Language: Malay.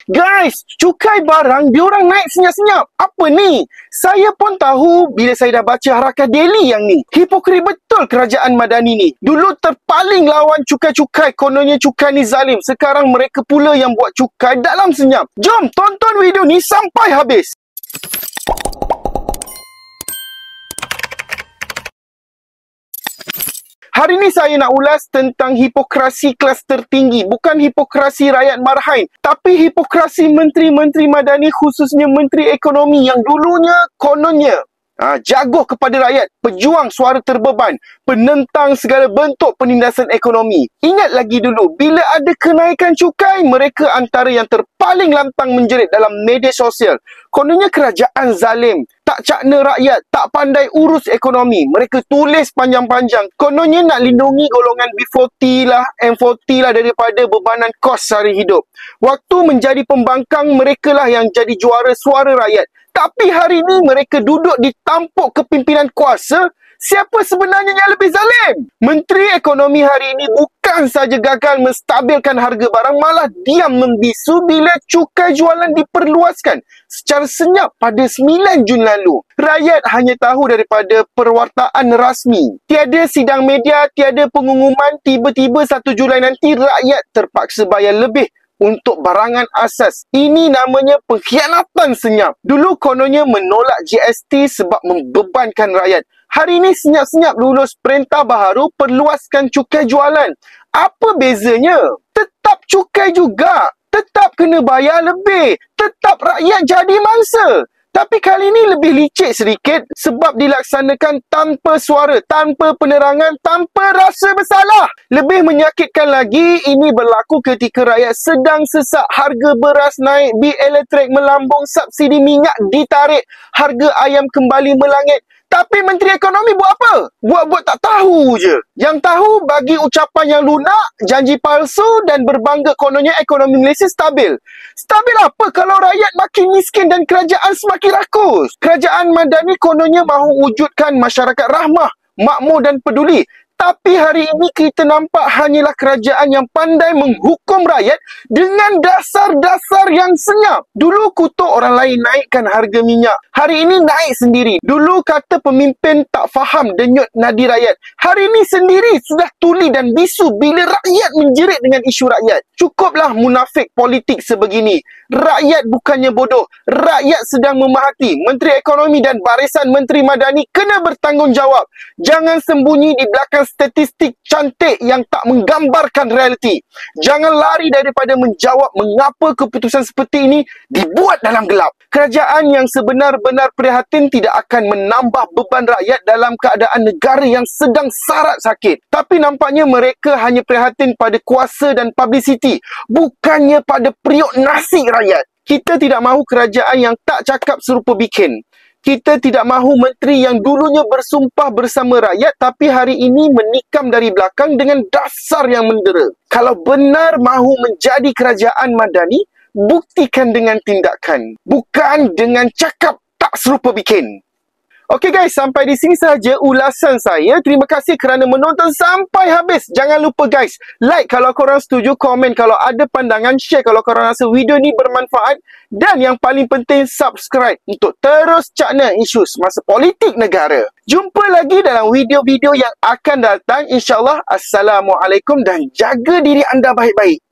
Guys, cukai barang diorang naik senyap-senyap. Apa ni? Saya pun tahu bila saya dah baca Harakah Daily yang ni. Hipokrit betul kerajaan Madani ni. Dulu terpaling lawan cukai-cukai, kononnya cukai ni zalim. Sekarang mereka pula yang buat cukai dalam senyap. Jom tonton video ni sampai habis. Hari ni saya nak ulas tentang hipokrasi kelas tertinggi. Bukan hipokrasi rakyat marhain, tapi hipokrasi menteri-menteri Madani, khususnya Menteri Ekonomi yang dulunya kononnya jagoh kepada rakyat, pejuang suara terbeban, penentang segala bentuk penindasan ekonomi. Ingat lagi dulu, bila ada kenaikan cukai, mereka antara yang terpaling lantang menjerit dalam media sosial. Kononnya kerajaan zalim, tak cakna rakyat, tak pandai urus ekonomi. Mereka tulis panjang-panjang. Kononnya nak lindungi golongan B40 lah, M40 lah daripada bebanan kos sehari hidup. Waktu menjadi pembangkang, mereka lah yang jadi juara suara rakyat. Tapi hari ini mereka duduk di tampuk kepimpinan kuasa. Siapa sebenarnya yang lebih zalim? Menteri Ekonomi hari ini bukan saja gagal menstabilkan harga barang, malah diam membisu bila cukai jualan diperluaskan secara senyap pada 9 Jun lalu. Rakyat hanya tahu daripada perwartaan rasmi. Tiada sidang media, tiada pengumuman, tiba-tiba 1 Julai nanti rakyat terpaksa bayar lebih untuk barangan asas. Ini namanya pengkhianatan senyap. Dulu kononnya menolak GST sebab membebankan rakyat. Hari ini senyap-senyap lulus perintah baharu perluaskan cukai jualan. Apa bezanya? Tetap cukai juga. Tetap kena bayar lebih. Tetap rakyat jadi mangsa. Tapi kali ini lebih licik sedikit sebab dilaksanakan tanpa suara, tanpa penerangan, tanpa rasa bersalah. Lebih menyakitkan lagi, ini berlaku ketika rakyat sedang sesak, harga beras naik, bil elektrik melambung, subsidi minyak ditarik, harga ayam kembali melangit. Tapi Menteri Ekonomi buat apa? Buat-buat tak tahu je. Yang tahu bagi ucapan yang lunak, janji palsu dan berbangga kononnya ekonomi Malaysia stabil. Stabil apa kalau rakyat makin miskin dan kerajaan semakin rakus? Kerajaan Madani kononnya mahu wujudkan masyarakat rahmah, makmur dan peduli. Tapi hari ini kita nampak hanyalah kerajaan yang pandai menghukum rakyat dengan dasar-dasar yang senyap. Dulu kutuk orang lain naikkan harga minyak. Hari ini naik sendiri. Dulu kata pemimpin tak faham denyut nadi rakyat. Hari ini sendiri sudah tuli dan bisu bila rakyat menjerit dengan isu rakyat. Cukuplah munafik politik sebegini. Rakyat bukannya bodoh. Rakyat sedang memahati. Menteri Ekonomi dan barisan Menteri Madani kena bertanggungjawab. Jangan sembunyi di belakang statistik cantik yang tak menggambarkan realiti. Jangan lari daripada menjawab mengapa keputusan seperti ini dibuat dalam gelap. Kerajaan yang sebenar-benar prihatin tidak akan menambah beban rakyat dalam keadaan negara yang sedang sarat sakit. Tapi nampaknya mereka hanya prihatin pada kuasa dan publicity, bukannya pada periuk nasi rakyat. Kita tidak mahu kerajaan yang tak cakap serupa bikin. Kita tidak mahu menteri yang dulunya bersumpah bersama rakyat tapi hari ini menikam dari belakang dengan dasar yang mendera. Kalau benar mahu menjadi kerajaan Madani, buktikan dengan tindakan, bukan dengan cakap tak serupa bikin. Okey guys, sampai di sini sahaja ulasan saya. Terima kasih kerana menonton sampai habis. Jangan lupa guys, like kalau korang setuju, komen kalau ada pandangan, share kalau korang rasa video ni bermanfaat, dan yang paling penting subscribe untuk terus cakna isu semasa politik negara. Jumpa lagi dalam video-video yang akan datang, insyaAllah. Assalamualaikum dan jaga diri anda baik-baik.